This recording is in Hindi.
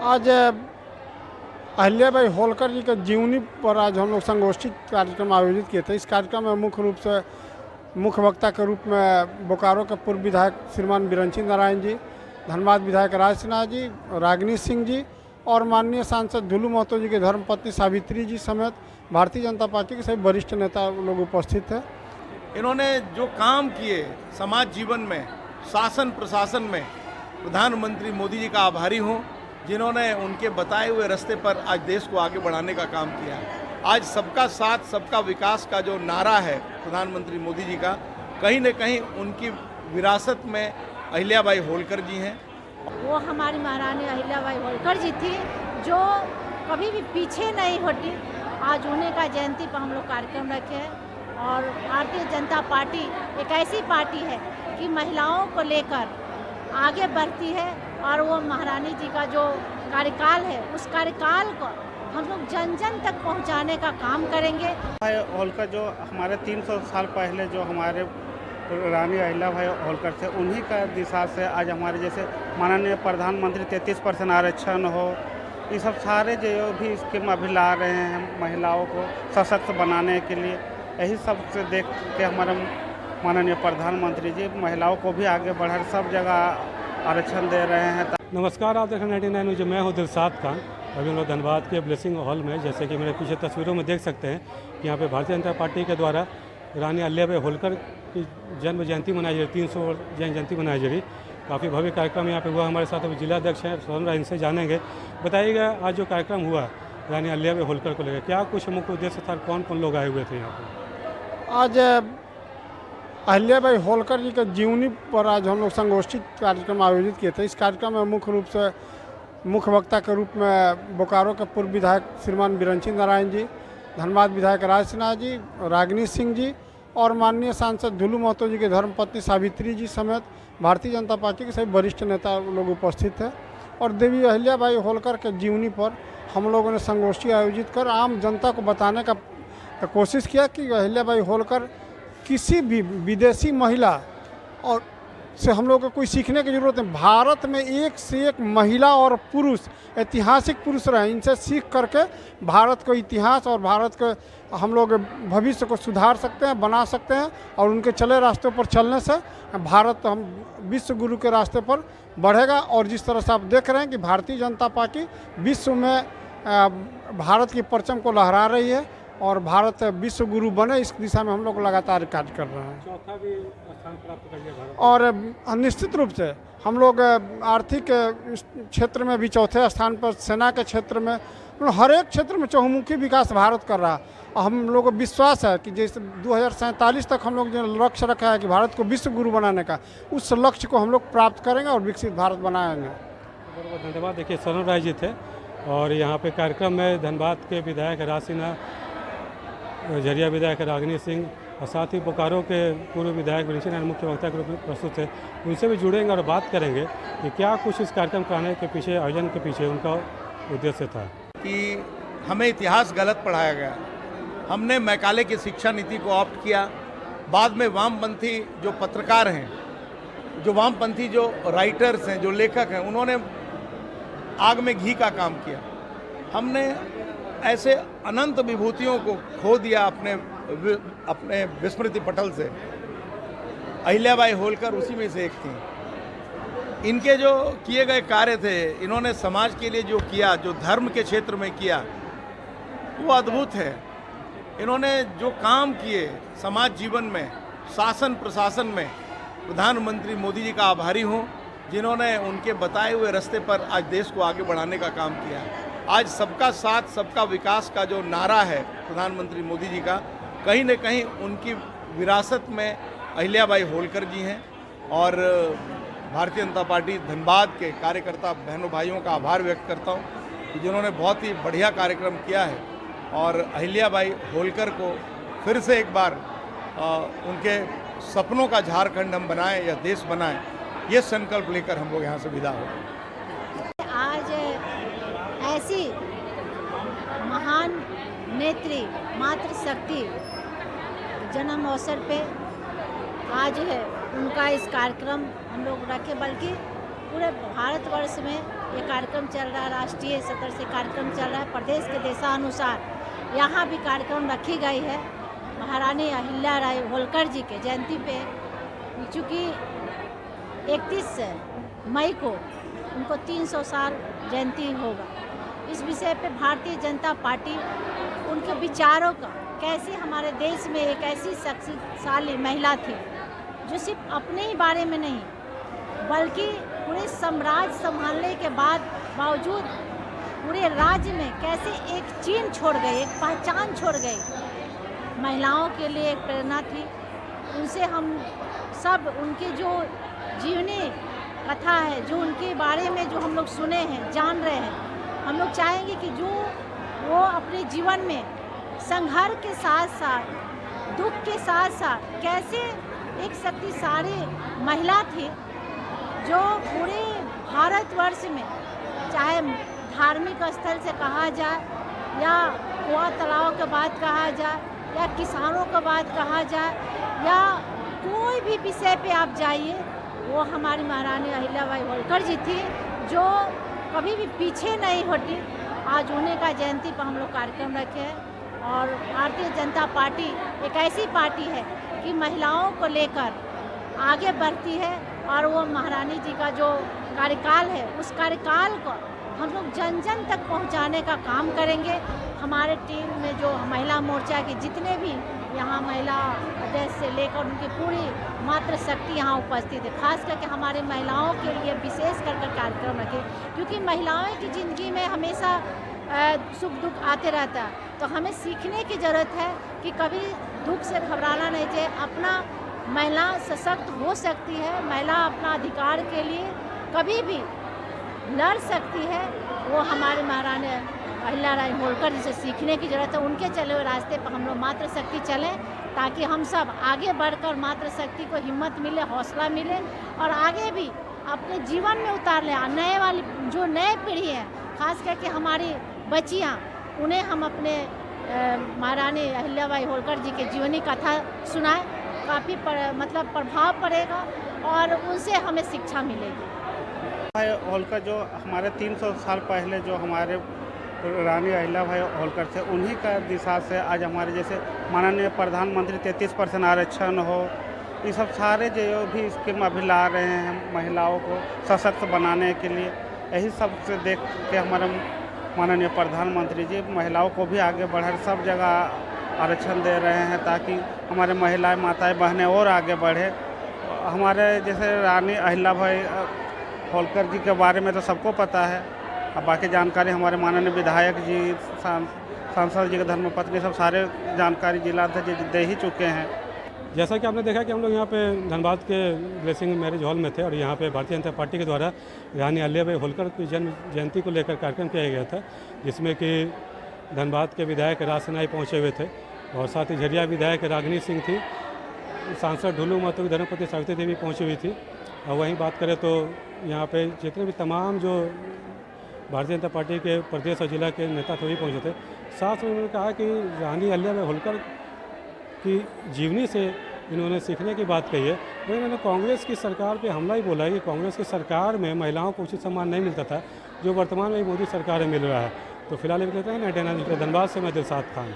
आज अहिल्याबाई होलकर जी के जीवनी पर आज हम लोग संगोष्ठी कार्यक्रम आयोजित किए थे। इस कार्यक्रम में मुख्य रूप से मुख्य वक्ता के रूप में बोकारो के पूर्व विधायक श्रीमान बिरंची नारायण जी, धनबाद विधायक राज सिन्हा जी, रागिनी सिंह जी और माननीय सांसद झुलू महतो जी के धर्मपत्नी सावित्री जी समेत भारतीय जनता पार्टी के सभी वरिष्ठ नेता लोग उपस्थित थे। इन्होंने जो काम किए समाज जीवन में, शासन प्रशासन में, प्रधानमंत्री मोदी जी का आभारी हूँ जिन्होंने उनके बताए हुए रास्ते पर आज देश को आगे बढ़ाने का काम किया। आज सबका साथ सबका विकास का जो नारा है प्रधानमंत्री मोदी जी का, कहीं न कहीं उनकी विरासत में अहिल्याबाई होलकर जी हैं। वो हमारी महारानी अहिल्याबाई होलकर जी थी जो कभी भी पीछे नहीं हटी। आज उन्हीं का जयंती पर हम लोग कार्यक्रम रखे हैं और भारतीय जनता पार्टी एक ऐसी पार्टी है कि महिलाओं को लेकर आगे बढ़ती है और वो महारानी जी का जो कार्यकाल है उस कार्यकाल को हम लोग जन जन तक पहुंचाने का काम करेंगे। होलकर जो हमारे 300 साल पहले जो हमारे रानी अहिल्याबाई होलकर थे, उन्हीं का दिशा से आज हमारे जैसे माननीय प्रधानमंत्री 33% आरक्षण हो, ये सब सारे जो भी स्कीम अभी ला रहे हैं महिलाओं को सशक्त बनाने के लिए, यही सब से देख के हमारे माननीय प्रधानमंत्री जी महिलाओं को भी आगे बढ़ा सब जगह आरक्षण दे रहे हैं। नमस्कार, आप देख रहे हैं 99 न्यूज़। मैं हूं दिलशाद खान। अभी हम लोग धनबाद के ब्लेसिंग हॉल में, जैसे कि मेरे पीछे तस्वीरों में देख सकते हैं कि यहाँ पे भारतीय जनता पार्टी के द्वारा रानी अहिल्याबाई होलकर की जन्म जयंती मनाई जा रही, 300 जयंती मनाई जा रही। काफ़ी भव्य कार्यक्रम यहाँ पे हुआ। हमारे साथ अभी जिलाध्यक्ष हैं स्वर्ण, इनसे जानेंगे। बताइएगा आज जो कार्यक्रम हुआ रानी अहिल्याबाई होलकर को लेकर, क्या कुछ मुख्य उद्देश्य था, कौन कौन लोग आए हुए थे यहाँ पर? आज अहिल्याबाई होलकर जी के जीवनी पर आज हम लोग संगोष्ठी कार्यक्रम आयोजित किए थे। इस कार्यक्रम में मुख्य रूप से मुख्य वक्ता के रूप में बोकारो के पूर्व विधायक श्रीमान बिरंची नारायण जी, धनबाद विधायक राज सिन्हा जी, रागिनी सिंह जी और माननीय सांसद झुलू महतो जी के धर्मपत्नी सावित्री जी समेत भारतीय जनता पार्टी के सभी वरिष्ठ नेता लोग उपस्थित थे। और देवी अहिल्याबाई होलकर के जीवनी पर हम लोगों ने संगोष्ठी आयोजित कर आम जनता को बताने का कोशिश किया कि अहिल्याबाई होलकर किसी भी विदेशी महिला और से हम लोग को कोई सीखने की ज़रूरत नहीं। भारत में एक से एक महिला और पुरुष, ऐतिहासिक पुरुष रहे। इनसे सीख करके भारत को इतिहास और भारत के हम लोग भविष्य को सुधार सकते हैं, बना सकते हैं और उनके चले रास्तों पर चलने से भारत हम विश्व गुरु के रास्ते पर बढ़ेगा। और जिस तरह से आप देख रहे हैं कि भारतीय जनता पार्टी विश्व में भारत की परचम को लहरा रही है और भारत विश्व गुरु बने, इस दिशा में हम लोग लगातार कार्य कर रहे हैं। चौथा भी स्थान प्राप्त कर लिया भारत। और निश्चित रूप से हम लोग आर्थिक क्षेत्र में भी चौथे स्थान पर, सेना के क्षेत्र में, हर एक क्षेत्र में चहुमुखी विकास भारत कर रहा है। हम लोगों को विश्वास है कि जैसे 2047 तक हम लोग जो लक्ष्य रखा है कि भारत को विश्व गुरु बनाने का, उस लक्ष्य को हम लोग प्राप्त करेंगे और विकसित भारत बनाएंगे। बहुत बहुत धन्यवाद। देखिए स्वर्ण राय जी थे और यहाँ पे कार्यक्रम में धनबाद के विधायक राज सिन्हा, झरिया विधायक रागिनी सिंह और साथ ही बोकारो के पूर्व विधायक बिरंची नारायण मुख्य वक्ता के रूप में प्रस्तुत थे। उनसे भी जुड़ेंगे और बात करेंगे कि क्या कुछ इस कार्यक्रम कराने के पीछे, आयोजन के पीछे उनका उद्देश्य था। कि हमें इतिहास गलत पढ़ाया गया, हमने मैकाले की शिक्षा नीति को ऑप्ट किया। बाद में वामपंथी जो पत्रकार हैं, जो वामपंथी जो राइटर्स हैं, जो लेखक हैं, उन्होंने आग में घी का काम किया। हमने ऐसे अनंत विभूतियों को खो दिया अपने विस्मृति पटल से। अहिल्याबाई होलकर उसी में से एक थी। इनके जो किए गए कार्य थे, इन्होंने समाज के लिए जो किया, जो धर्म के क्षेत्र में किया, वो अद्भुत है। इन्होंने जो काम किए समाज जीवन में, शासन प्रशासन में, प्रधानमंत्री मोदी जी का आभारी हूँ जिन्होंने उनके बताए हुए रास्ते पर आज देश को आगे बढ़ाने का काम किया। आज सबका साथ सबका विकास का जो नारा है प्रधानमंत्री मोदी जी का, कहीं न कहीं उनकी विरासत में अहिल्याबाई होलकर जी हैं। और भारतीय जनता पार्टी धनबाद के कार्यकर्ता बहनों भाइयों का आभार व्यक्त करता हूं कि जिन्होंने बहुत ही बढ़िया कार्यक्रम किया है और अहिल्याबाई होलकर को फिर से एक बार उनके सपनों का झारखंड हम बनाएं या देश बनाएं, ये संकल्प लेकर हम लोग यहाँ से विदा हो। आज ऐसी महान नेत्री मातृशक्ति जन्म अवसर पे आज है उनका इस कार्यक्रम हम लोग रखे, बल्कि पूरे भारतवर्ष में ये कार्यक्रम चल रहा है, राष्ट्रीय स्तर से कार्यक्रम चल रहा है, प्रदेश के देशानुसार यहाँ भी कार्यक्रम रखी गई है। महारानी अहिल्याबाई होलकर जी के जयंती पे, चूँकि 31 मई को उनको 300 साल जयंती होगा, इस विषय पे भारतीय जनता पार्टी उनके विचारों का, कैसे हमारे देश में एक ऐसी शक्तिशाली महिला थी जो सिर्फ अपने ही बारे में नहीं बल्कि पूरे साम्राज्य संभालने के बावजूद पूरे राज्य में कैसे एक चिन्ह छोड़ गई, एक पहचान छोड़ गई, महिलाओं के लिए एक प्रेरणा थी। उनसे हम सब उनके जो जीवनी कथा है, जो उनके बारे में जो हम लोग सुने हैं, जान रहे हैं, हम लोग चाहेंगे कि जो वो अपने जीवन में संघर्ष के साथ साथ दुख के साथ साथ कैसे एक शक्तिशाली महिला थी जो पूरे भारतवर्ष में, चाहे धार्मिक स्थल से कहा जाए या कुआं तालाब के बात कहा जाए या किसानों का बात कहा जाए या कोई भी विषय पे आप जाइए, वो हमारी महारानी अहिल्याबाई होलकर जी थी जो कभी भी पीछे नहीं हटी। आज उन्हीं का जयंती पर हम लोग कार्यक्रम रखे हैं और भारतीय जनता पार्टी एक ऐसी पार्टी है कि महिलाओं को लेकर आगे बढ़ती है और वो महारानी जी का जो कार्यकाल है उस कार्यकाल को हम लोग जन जन तक पहुंचाने का काम करेंगे। हमारे टीम में जो महिला मोर्चा के जितने भी यहाँ महिला अध्यक्ष से लेकर उनकी पूरी मातृशक्ति यहाँ उपस्थित है। खास करके हमारे महिलाओं के लिए विशेष कर कार्यक्रम रखें, क्योंकि महिलाओं की ज़िंदगी में हमेशा सुख दुख आते रहता है, तो हमें सीखने की ज़रूरत है कि कभी दुख से घबराना नहीं चाहिए। अपना महिला सशक्त हो सकती है, महिला अपना अधिकार के लिए कभी भी लड़ सकती है। वो हमारे महारानी अहिल्याबाई होलकर जी से सीखने की ज़रूरत है। उनके चले हुए रास्ते पर हम लोग मातृशक्ति चलें ताकि हम सब आगे बढ़कर मातृशक्ति को हिम्मत मिले, हौसला मिले और आगे भी अपने जीवन में उतार लें। नए वाली जो नए पीढ़ी है, खास करके हमारी बच्चियाँ, उन्हें हम अपने महारानी अहिल्याबाई होलकर जी के जीवनी कथा सुनाएं, काफ़ी मतलब प्रभाव पड़ेगा और उनसे हमें शिक्षा मिलेगी। होलकर जो हमारे 300 साल पहले जो हमारे रानी अहिल्याबाई होलकर थे, उन्हीं का दिशा से आज हमारे जैसे माननीय प्रधानमंत्री 33% आरक्षण हो, ये सब सारे जो भी स्कीम अभी ला रहे हैं महिलाओं को सशक्त बनाने के लिए, यही सब से देख के हमारे माननीय प्रधानमंत्री जी महिलाओं को भी आगे बढ़ा सब जगह आरक्षण दे रहे हैं ताकि हमारे महिलाएं, माताएं, बहनें और आगे बढ़े। हमारे जैसे रानी अहिल्याबाई होलकर जी के बारे में तो सबको पता है, अब बाकी जानकारी हमारे माननीय विधायक जी, सांसद जी के धर्मपत्नी सब सारे जानकारी जिलाध्यक्ष जी दे ही चुके हैं। जैसा कि आपने देखा कि हम लोग यहाँ पे धनबाद के ब्लेसिंग मैरिज हॉल में थे और यहाँ पे भारतीय जनता पार्टी के द्वारा रानी अहिल्याबाई होलकर की जन्म जयंती को लेकर कार्यक्रम किया गया था, जिसमें कि धनबाद के विधायक राज सनाई पहुँचे हुए थे और साथ ही झरिया विधायक रागिनी सिंह थी, सांसद ढुलू महतो की धर्मपत्नी सावित्री देवी पहुँची हुई थी। और वहीं बात करें तो यहाँ पे जितने भी तमाम जो भारतीय जनता पार्टी के प्रदेश और जिला के नेता थे वही पहुँचे थे। साथ में उन्होंने कहा कि रानी अहिल्याबाई होलकर की जीवनी से इन्होंने सीखने की बात कही है। वही इन्होंने कांग्रेस की सरकार पे हमला ही बोला है कि कांग्रेस की सरकार में महिलाओं को उचित सम्मान नहीं मिलता था, जो वर्तमान में मोदी सरकार में मिल रहा है। तो फिलहाल ये कहते हैं ना, धनबाद से मैं दिलशाद खान।